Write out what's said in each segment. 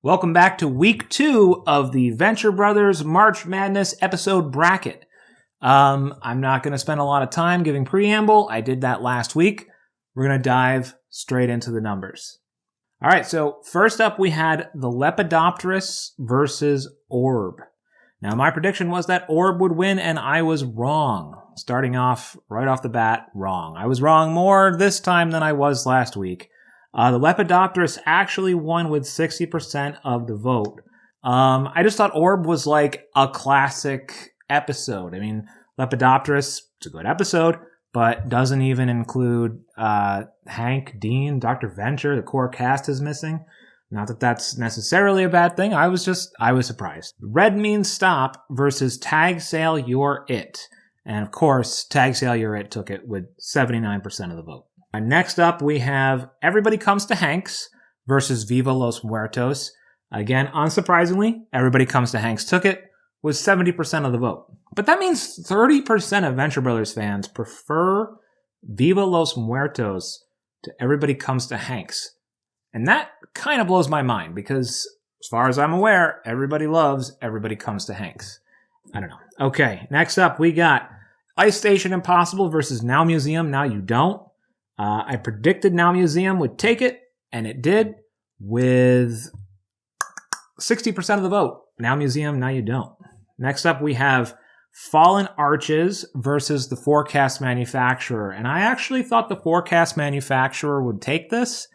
Welcome back to week 2 of the Venture Brothers March Madness episode bracket. I'm not going to spend a lot of time giving preamble. I did that last week. We're going to dive straight into the numbers. All right, so first up we had the Lepidopterus versus Orb. Now my prediction was that Orb would win, and I was wrong. Starting off right off the bat, wrong. I was wrong more this time than I was last week. The Lepidopterus actually won with 60% of the vote. I just thought Orb was like a classic episode. I mean, Lepidopterus, it's a good episode, but doesn't even include Hank, Dean, Dr. Venture. The core cast is missing. Not that that's necessarily a bad thing. I was surprised. Red means stop versus Tag Sale You're It. And of course, Tag Sale You're It took it with 79% of the vote. Next up, we have Everybody Comes to Hanks versus Viva Los Muertos. Again, unsurprisingly, Everybody Comes to Hanks took it with 70% of the vote. But that means 30% of Venture Brothers fans prefer Viva Los Muertos to Everybody Comes to Hanks. And that kind of blows my mind because, as far as I'm aware, everybody loves Everybody Comes to Hanks. I don't know. Okay, next up, we got Ice Station Impossible versus Now Museum, Now You Don't. I predicted Now Museum would take it, and it did, with 60% of the vote. Now Museum, Now You Don't. Next up, we have Fallen Arches versus the Forecast Manufacturer. And I actually thought the Forecast Manufacturer would take this.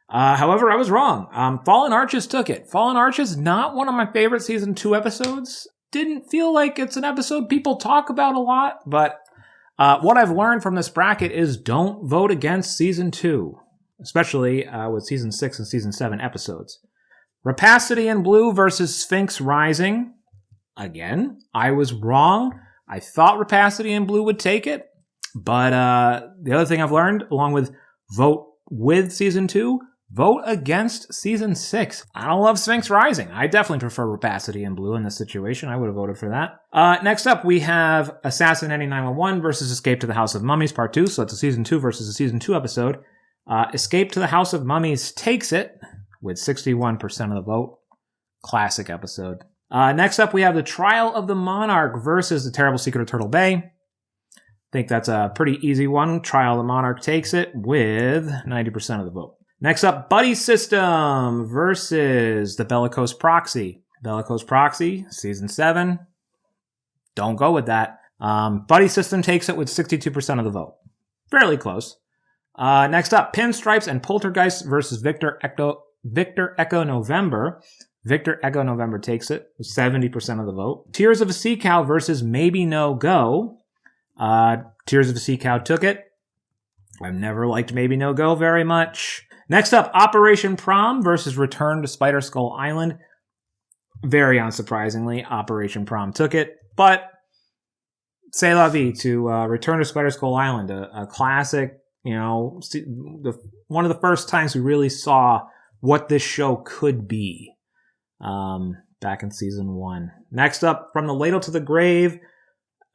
However, I was wrong. Fallen Arches took it. Fallen Arches, not one of my favorite Season 2 episodes. Didn't feel like it's an episode people talk about a lot, but what I've learned from this bracket is don't vote against Season 2, especially with Season 6 and Season 7 episodes. Rapacity in Blue versus Sphinx Rising. Again, I was wrong. I thought Rapacity in Blue would take it, but the other thing I've learned, along with vote with Season 2, vote against Season 6. I don't love Sphinx Rising. I definitely prefer Rapacity in Blue in this situation. I would have voted for that. Next up, we have Assassin 911 versus Escape to the House of Mummies Part 2. So it's a Season 2 versus a Season 2 episode. Escape to the House of Mummies takes it with 61% of the vote. Classic episode. Next up, we have The Trial of the Monarch versus The Terrible Secret of Turtle Bay. I think that's a pretty easy one. Trial of the Monarch takes it with 90% of the vote. Next up, Buddy System versus the Bellicose Proxy. Bellicose Proxy, Season 7. Don't go with that. Buddy System takes it with 62% of the vote. Fairly close. Next up, Pinstripes and Poltergeist versus Victor Echo November. Victor Echo November takes it with 70% of the vote. Tears of a Sea Cow versus Maybe No Go. Tears of a Sea Cow took it. I've never liked Maybe No Go very much. Next up, Operation Prom versus Return to Spider Skull Island. Very unsurprisingly, Operation Prom took it, but c'est la vie to Return to Spider Skull Island, a classic, one of the first times we really saw what this show could be back in Season 1. Next up, From the Ladle to the Grave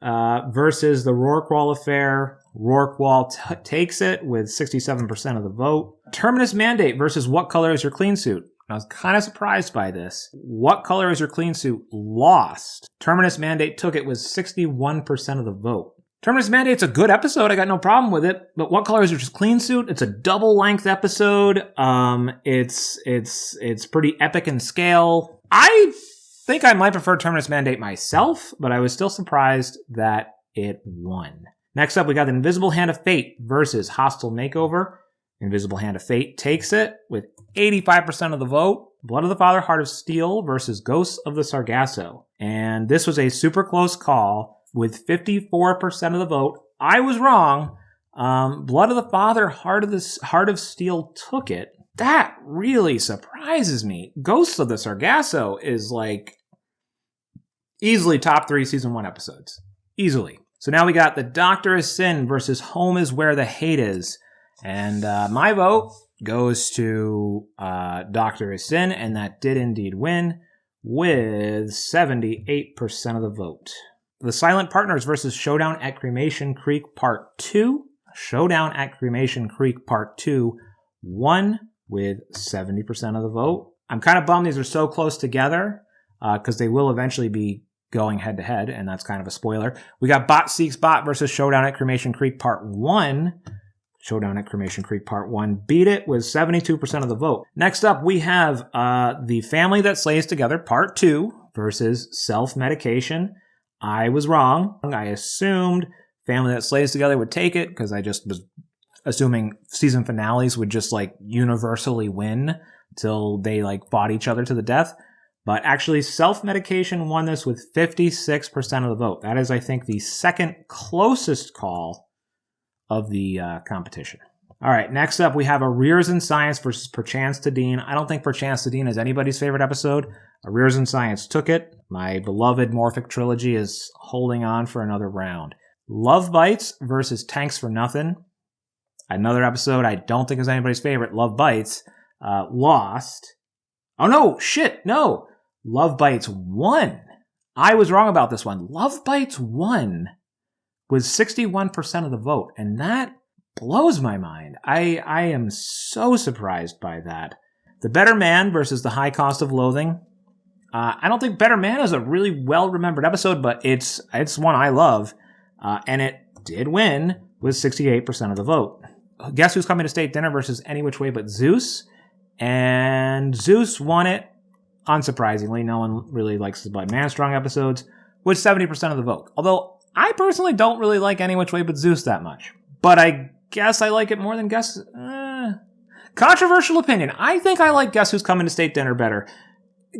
versus the Rorqual Affair. Rorqual takes it with 67% of the vote. Terminus Mandate versus What Color is Your Clean Suit? I was kind of surprised by this. What Color is Your Clean Suit lost. Terminus Mandate took it with 61% of the vote. Terminus Mandate's a good episode. I got no problem with it. But What Color is Your Clean Suit? It's a double-length episode. It's pretty epic in scale. I think I might prefer Terminus Mandate myself, but I was still surprised that it won. Next up, we got Invisible Hand of Fate versus Hostile Makeover. Invisible Hand of Fate takes it with 85% of the vote. Blood of the Father, Heart of Steel versus Ghosts of the Sargasso. And this was a super close call with 54% of the vote. I was wrong. Blood of the Father, Heart of Steel took it. That really surprises me. Ghosts of the Sargasso is like easily top 3 Season 1 episodes. Easily. So now we got The Doctor is Sin versus Home is Where the Hate Is. And my vote goes to Doctor is Sin, and that did indeed win with 78% of the vote. The Silent Partners versus Showdown at Cremation Creek Part 2. Showdown at Cremation Creek Part 2 won with 70% of the vote. I'm kind of bummed these are so close together because they will eventually be going head to head, and that's kind of a spoiler. We got Bot Seeks Bot versus Showdown at Cremation Creek Part 1. Showdown at Cremation Creek Part 1 beat it with 72% of the vote. Next up, we have The Family That Slays Together Part 2 versus Self-Medication. I was wrong. I assumed Family That Slays Together would take it because I just was assuming season finales would just like universally win till they like fought each other to the death. But actually, Self-Medication won this with 56% of the vote. That is, I think, the second closest call of the competition. All right, next up, we have Arrears in Science versus Perchance to Dean. I don't think Perchance to Dean is anybody's favorite episode. Arrears in Science took it. My beloved Morphic trilogy is holding on for another round. Love Bites versus Tanks for Nothing. Another episode I don't think is anybody's favorite. Love Bites lost. Oh, no, shit, no. Love Bites won. I was wrong about this one. Love Bites won with 61% of the vote, and that blows my mind. I am so surprised by that. The Better Man versus The High Cost of Loathing. I don't think Better Man is a really well-remembered episode, but it's one I love, and it did win with 68% of the vote. Guess Who's Coming to State Dinner versus Any Which Way But Zeus, and Zeus won it. Unsurprisingly, no one really likes the Bud Manstrong episodes, with 70% of the vote. Although, I personally don't really like Any Which Way But Zeus that much. But I guess I like it more than Guess... Controversial opinion. I think I like Guess Who's Coming to State Dinner better.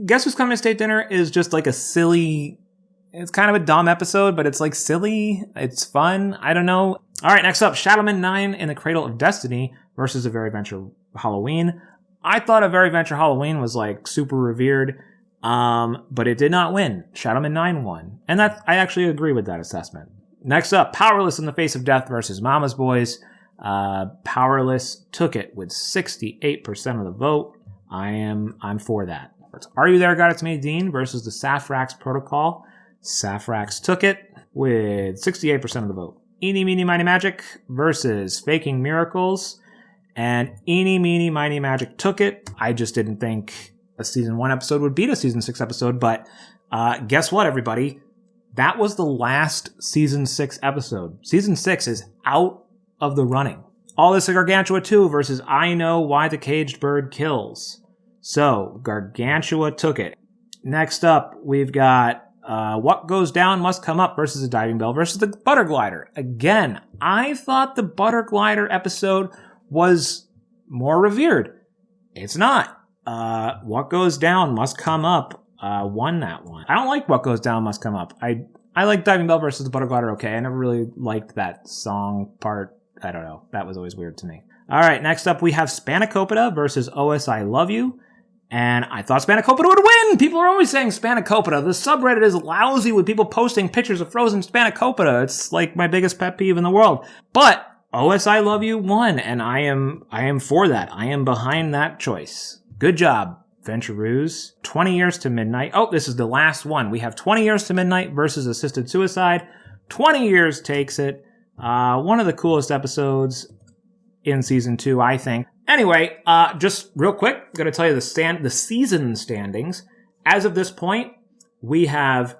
Guess Who's Coming to State Dinner is just like a silly... It's kind of a dumb episode, but it's like silly. It's fun. I don't know. All right, next up, Shadowman 9 in the Cradle of Destiny versus A Very Venture Halloween. I thought A Very Venture Halloween was like super revered, but it did not win. Shadowman 9 won. And that I actually agree with that assessment. Next up, Powerless in the Face of Death versus Mama's Boys. Powerless took it with 68% of the vote. I'm for that. Are You There, God? It's Me, Dean versus the Saphrax Protocol. Saphrax took it with 68% of the vote. Eeny, Meeny, Miny, Magic versus Faking Miracles. And Eeny, Meeny, Miny, Magic took it. I just didn't think a season 1 episode would beat a season 6 episode, but guess what, everybody? That was the last season 6 episode. Season 6 is out of the running. All This Gargantua 2 versus I Know Why the Caged Bird Kills. So, Gargantua took it. Next up, we've got What Goes Down Must Come Up versus The Diving Bell versus The Butter Glider. Again, I thought the Butter Glider episode was more revered. It's not. What Goes Down Must Come Up won that one. I don't like What Goes Down Must Come Up. I like Diving Bell versus The Butter Glider okay. I never really liked that song part. I don't know. That was always weird to me. All right, next up we have Spanakopita versus OS I Love You. And I thought Spanakopita would win! People are always saying Spanakopita. The subreddit is lousy with people posting pictures of frozen Spanakopita. It's like my biggest pet peeve in the world. But OS I Love You won, and I am for that. I am behind that choice. Good job, Venturoos. 20 Years to Midnight. Oh, this is the last one. We have 20 Years to Midnight versus Assisted Suicide. 20 Years takes it. One of the coolest episodes in season 2, I think. Anyway, just real quick, I'm going to tell you the season standings. As of this point, we have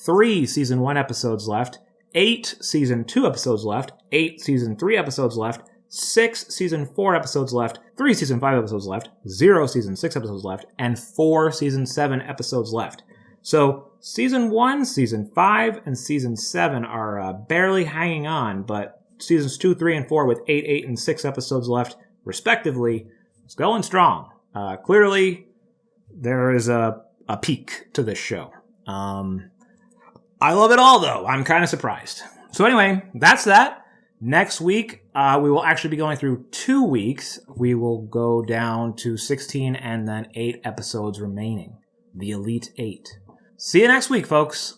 3 season 1 episodes left, 8 season 2 episodes left, 8 season 3 episodes left, 6 season 4 episodes left, 3 season 5 episodes left, 0 season 6 episodes left, and 4 season 7 episodes left. So season 1, season 5, and season 7 are barely hanging on, but seasons 2, 3, and 4 with 8, 8, and 6 episodes left, respectively, is going strong. Clearly, there is a peak to this show. I love it all, though. I'm kind of surprised. So anyway, that's that. Next week, we will actually be going through 2 weeks. We will go down to 16 and then 8 episodes remaining. The Elite 8. See you next week, folks.